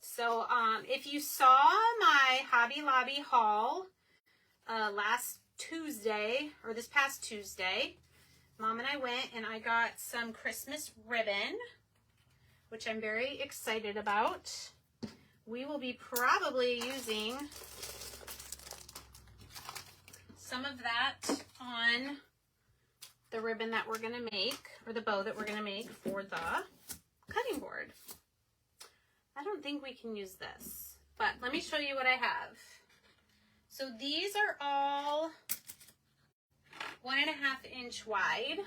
So if you saw my Hobby Lobby haul last Tuesday, or this past Tuesday, Mom and I went and I got some Christmas ribbon, which I'm very excited about. We will be probably using some of that on the ribbon that we're going to make, or the bow that we're going to make for the cutting board. I don't think we can use this, but let me show you what I have. So these are all 1.5 inch wide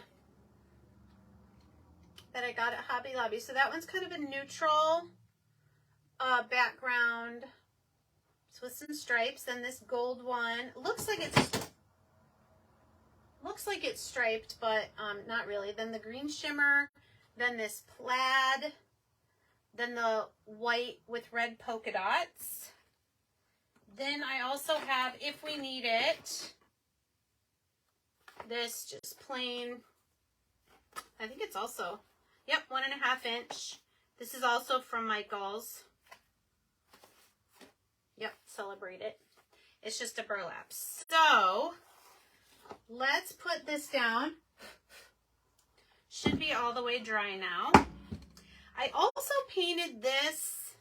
that I got at Hobby Lobby. So that one's kind of a neutral background. It's with some stripes. Then this gold one looks like it's striped, but not really. Then the green shimmer, then this plaid, then the white with red polka dots. Then I also have, if we need it, this just plain, I think it's also, yep, 1.5 inch. This is also from Michael's. Yep, Celebrate It. It's just a burlap. So let's put this down. Should be all the way dry now. I also painted this,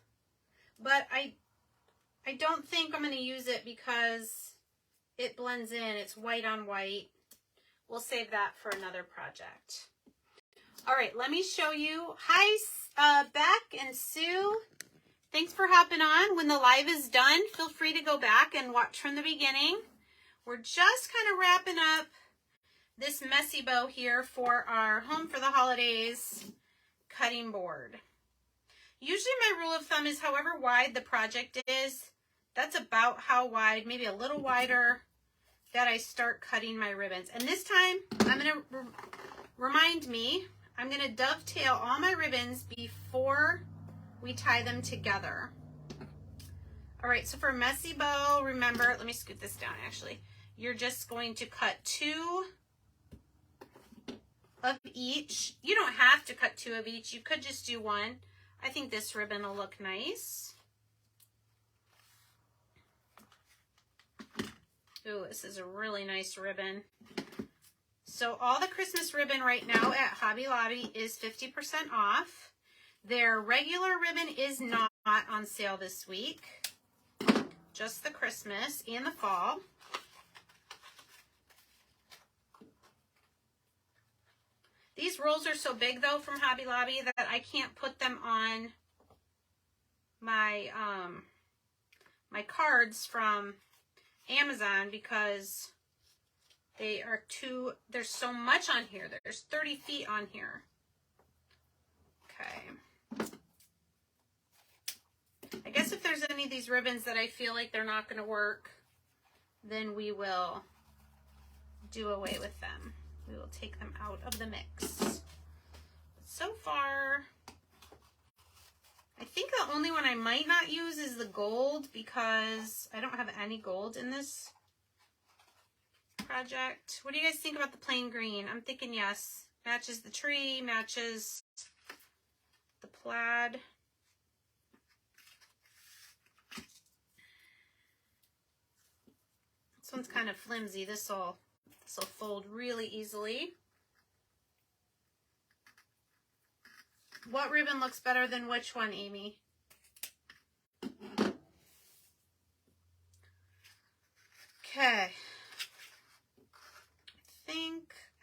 but I don't think I'm going to use it because it blends in. It's white on white. We'll save that for another project. All right, let me show you. Hi, Beck and Sue. Thanks for hopping on. When the live is done, feel free to go back and watch from the beginning. We're just kind of wrapping up this messy bow here for our Home for the Holidays cutting board. Usually my rule of thumb is however wide the project is, that's about how wide, maybe a little wider, that I start cutting my ribbons. And this time, I'm going to remind me, I'm going to dovetail all my ribbons before we tie them together. All right, so for a messy bow, remember, let me scoot this down actually. You're just going to cut 2 of each. You don't have to cut 2 of each. You could just do 1. I think this ribbon will look nice. Ooh, this is a really nice ribbon. So all the Christmas ribbon right now at Hobby Lobby is 50% off. Their regular ribbon is not on sale this week. Just the Christmas and the fall. These rolls are so big though from Hobby Lobby that I can't put them on my my cards from Amazon because they are there's so much on here. There's 30 feet on here. Okay. I guess if there's any of these ribbons that I feel like they're not going to work, then we will do away with them. We will take them out of the mix. So far, I think the only one I might not use is the gold because I don't have any gold in this project. What do you guys think about the plain green? I'm thinking yes. Matches the tree, matches the plaid. This one's kind of flimsy. This will fold really easily. What ribbon looks better than which one, Amy? Okay.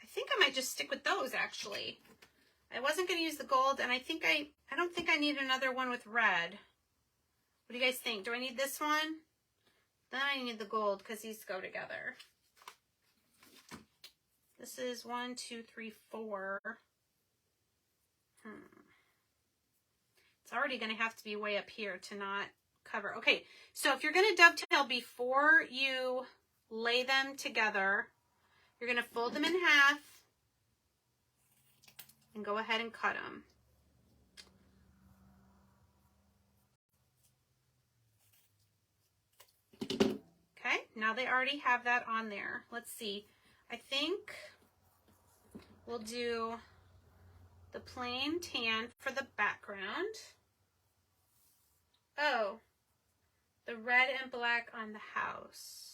I think I might just stick with those actually. I wasn't going to use the gold, and I don't think I need another one with red. What do you guys think? Do I need this one? Then I need the gold because these go together. This is 1, 2, 3, 4. It's already going to have to be way up here to not cover. Okay, so if you're going to dovetail before you lay them together, you're going to fold them in half and go ahead and cut them. Okay, now they already have that on there. Let's see. I think we'll do the plain tan for the background. Oh, the red and black on the house.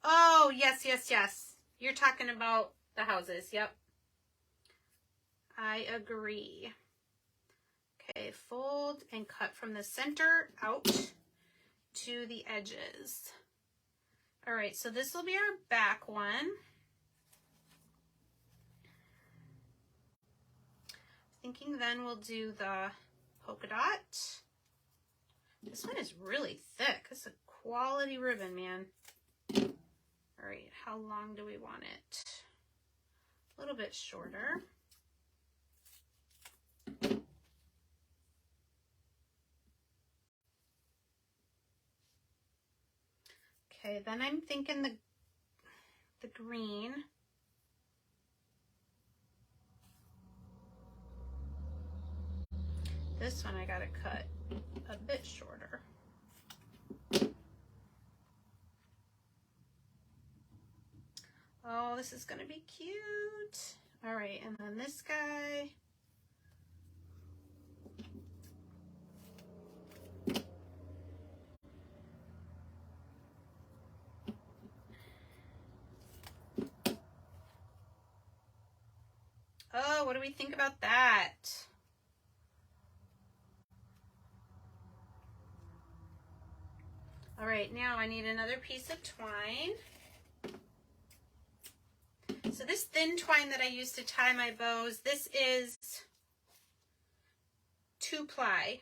Oh, yes, yes, yes. You're talking about the houses. Yep. I agree. Okay, fold and cut from the center out to the edges. All right, so this will be our back one. Thinking then we'll do the polka dot. This one is really thick. It's a quality ribbon, man. All right, how long do we want it? A little bit shorter. Okay, then I'm thinking the green. This one I gotta cut a bit shorter. Oh, this is gonna be cute. All right, and then this guy. Oh, what do we think about that? All right, now I need another piece of twine. So this thin twine that I use to tie my bows, this is 2-ply.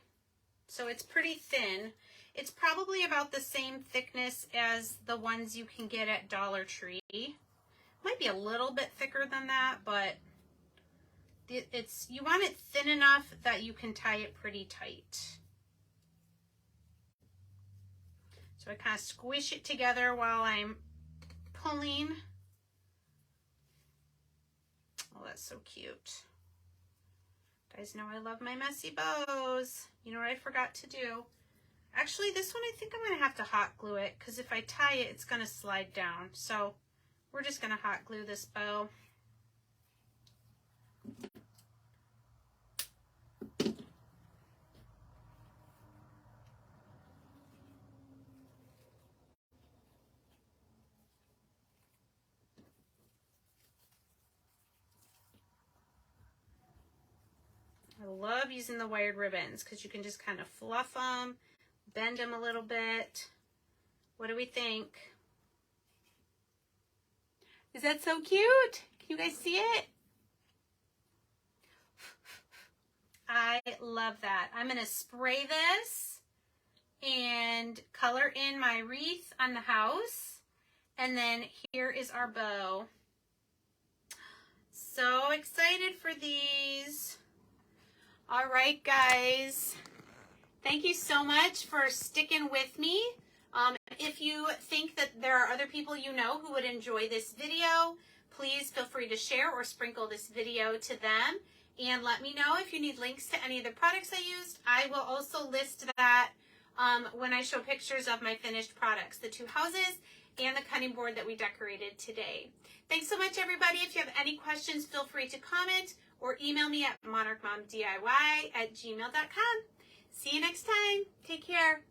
So it's pretty thin. It's probably about the same thickness as the ones you can get at Dollar Tree. Might be a little bit thicker than that, but you want it thin enough that you can tie it pretty tight. So I kind of squish it together while I'm pulling. Oh, that's so cute. You guys know I love my messy bows. You know what I forgot to do? Actually, this one I think I'm going to have to hot glue it because if I tie it, it's going to slide down. So we're just going to hot glue this bow. I love using the wired ribbons because you can just kind of fluff them, bend them a little bit. What do we think? Is that so cute? Can you guys see it? I love that. I'm going to spray this and color in my wreath on the house. And then here is our bow. So excited for these. All right, guys. Thank you so much for sticking with me. If you think that there are other people you know who would enjoy this video, please feel free to share or sprinkle this video to them. and let me know if you need links to any of the products I used. I will also list that when I show pictures of my finished products, the 2 houses and the cutting board that we decorated today. Thanks so much, everybody. If you have any questions, feel free to comment or email me at monarchmomdiy@gmail.com. See you next time. Take care.